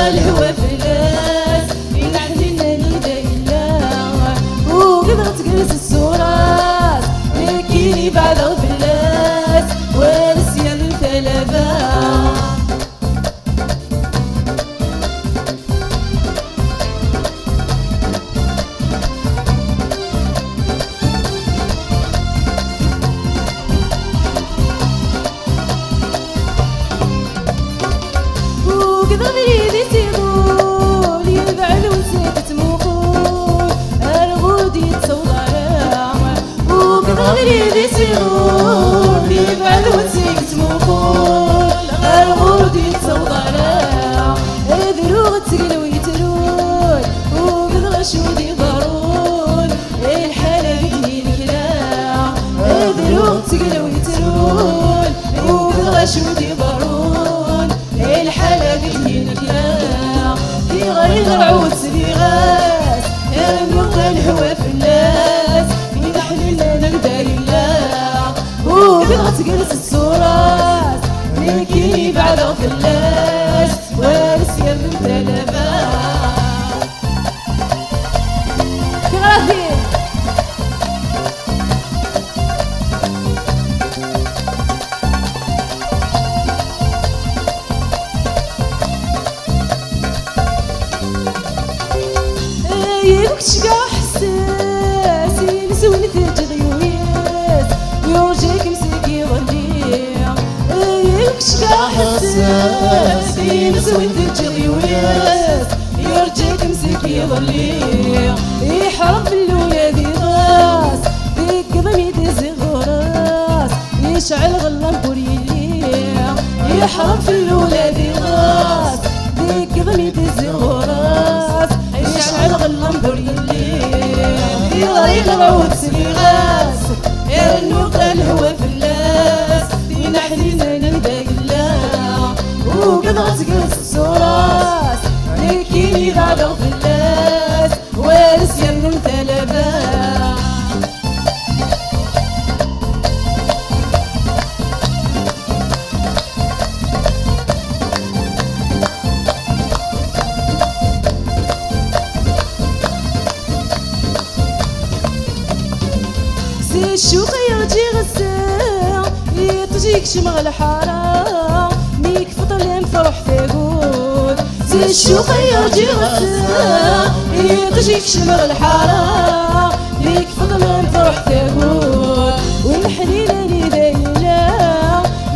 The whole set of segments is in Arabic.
الهوى فلاس ينحنينا ندى الله وقدرت تجلس الصورات لكيني بعد فلاس ونسيان الثلبة غريب يسيرون يبعد وتسيك تموقول الغود يتصوضنا ذروغ تسقل ويترون وبالغشود يضرون الحالة بكين كلا ذروغ تسقل ويترون وبالغشود يضرون الحالة بكين كلا في غريب العود سبيغاس يرمق الهوى في الناس ينحلنا نقدر الله وقدرت تجلس الصورات لكي بعد فلاس ونسيان الثلبة يبكش قاع حساس ينسون ثلج غيوياس يرجيك مسك يضليع يبكش قاع حساس ينسون ثلج غيوياس يرجيك مسك يضليع يحرم الولاد يغاس ذيك ضميد زغراس يشعل غلام بوريليع يحرم في الولاد يغاس ذيك ضميد زغراس يشعل غلام بوريليع في غريب العود سبيغاس يرنوق الهوى فلاس ينحنينا ندى الله وقدرت تجلس الصورات لكيني بعد فلاس ونسيان الثلبة الشوق يرجي غساء يطجيك شمغ الحارة ميك فطلين فرح ثقود الشوق يرجي غساء يطجيك شمغ الحارة ميك فطلين فرح ثقود والحنينة ندايلا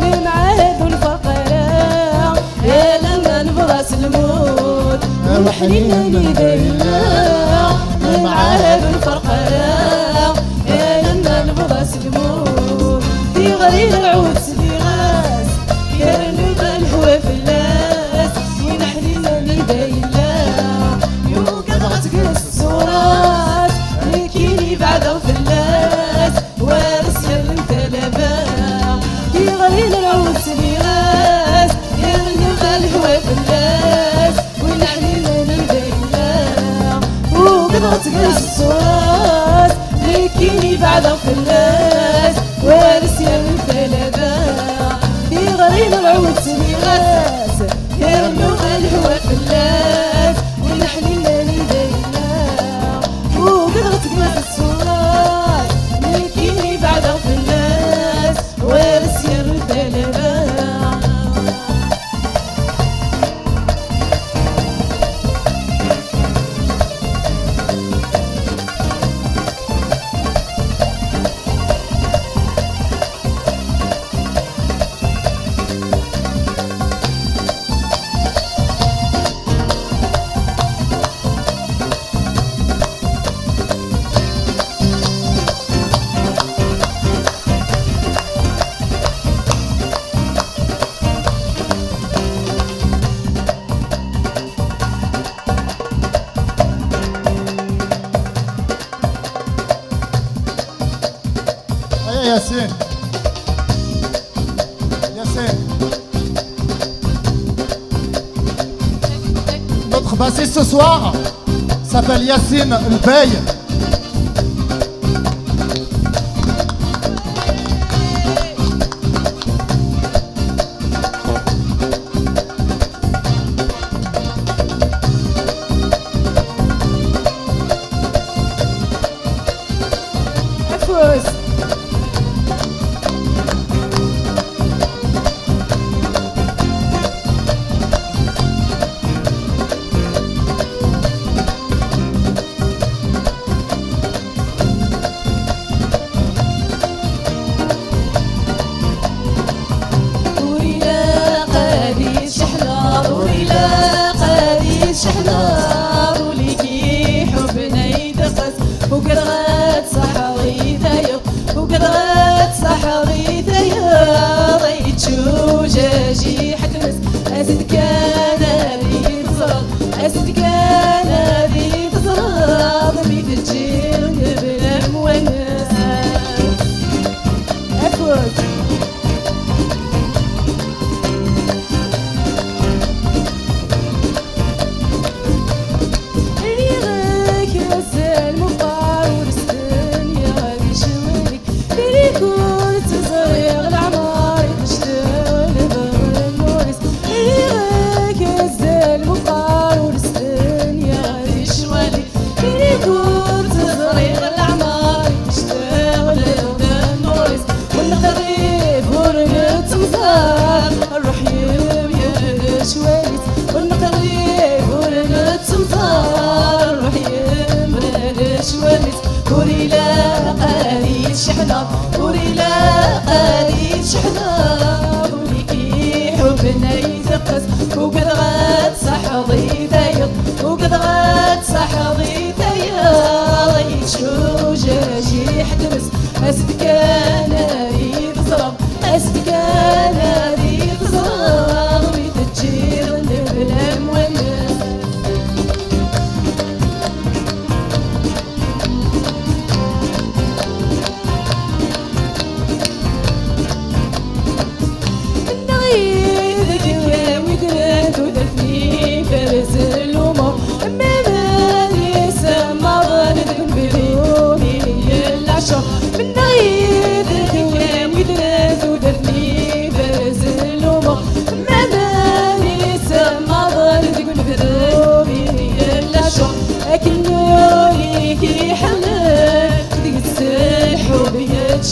من معاهد والفقرة يا لما نبراس الموت والحنينة ندايلا من معاهد والفقرة في غريب العود سبيغاس يرنب الهوى فلاس ينحنينا ندى الله يوقظ تجلس الصورات لكيني بعد فلاس ونسيان الثلبة في غريب العود سبيغاس يرنب الهوى فلاس وينحنينا ندى الله يوقظ تجلس الصورات لكيني بعد فلاس ونسيان الثلبة Yassine. Yassine. Notre bassiste ce soir s'appelle Yassine Lbey. شحنار وليكي حبنا يدقس وقد غات صحري ذايا وقد غات صحري ذايا ضيت شوجاجي حتمس أزد كان ذي تزرق أزد كان ذي تزرق بيت تجير بلا مونس أفوت وري لا قاري شحنة وري لا قاري شحنة وليكي حبنا يتقس وقد غات صحضي ذايق وقد غات صحضي ذايق ضيت شوجاجي حتمس أسد كان ريد صرب أسد كان ريد صرب بيتجير بلا مونس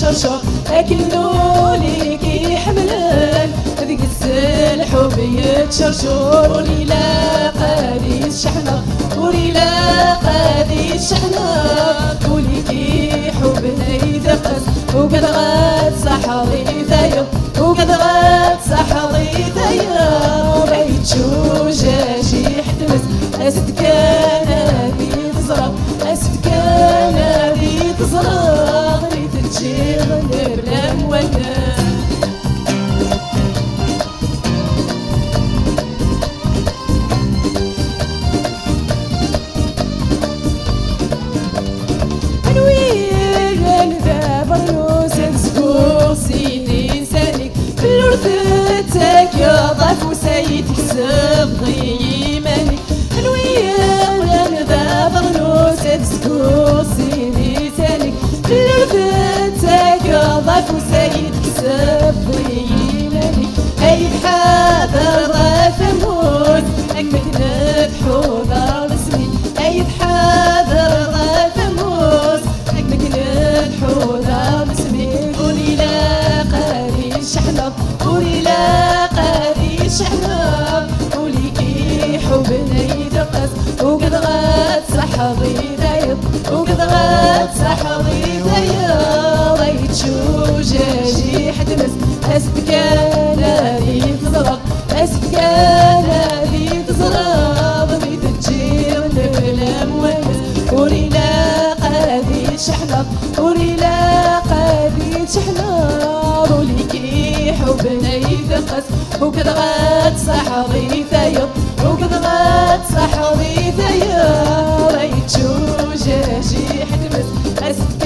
شرشر أكنو ليكي حملان ذيك السلح وبيتشرشر ولي لا قادي الشحنة ولي لا قادي الشحنة وليكي حبنا يدقس وقد غات صحري ذايا وقد غات صحري ذايا بيت شوجاجي حتمس أسد كان ذي تزرق أسد كان ذي تزرق تجير بلا مونس انوير ذا برنوس نسكور سيدي نسانك في الورثتك يا ضعف وسيدك سبغي ايمانك انوير ذا برنوس نسكور سيدي نسانك في الورثتك يا ضعف وسيدك سبغي ايمانك اي حاضر ضعف موت انك نذحو دار اسمي اي حاضر ضعف موت انك نذحو دار اسمي قولي لا قاري شحنة قولي لا قاري شحنة وليكي حبنا يدقس وقد غات صحضي ذايب وقد غات صحضي ذايب ضيت شوجاجي حتمس أسد كان ذي تزرق أسد كان ذي تزرق بيت تجير بلا مونس وري لا قادي شحنة وري لا قادي شحنة وليكي حبنا يدقس وقد غات صحضي ذايب وقد غات صحضي ذايب ضيت شوجاجي حتمس أسد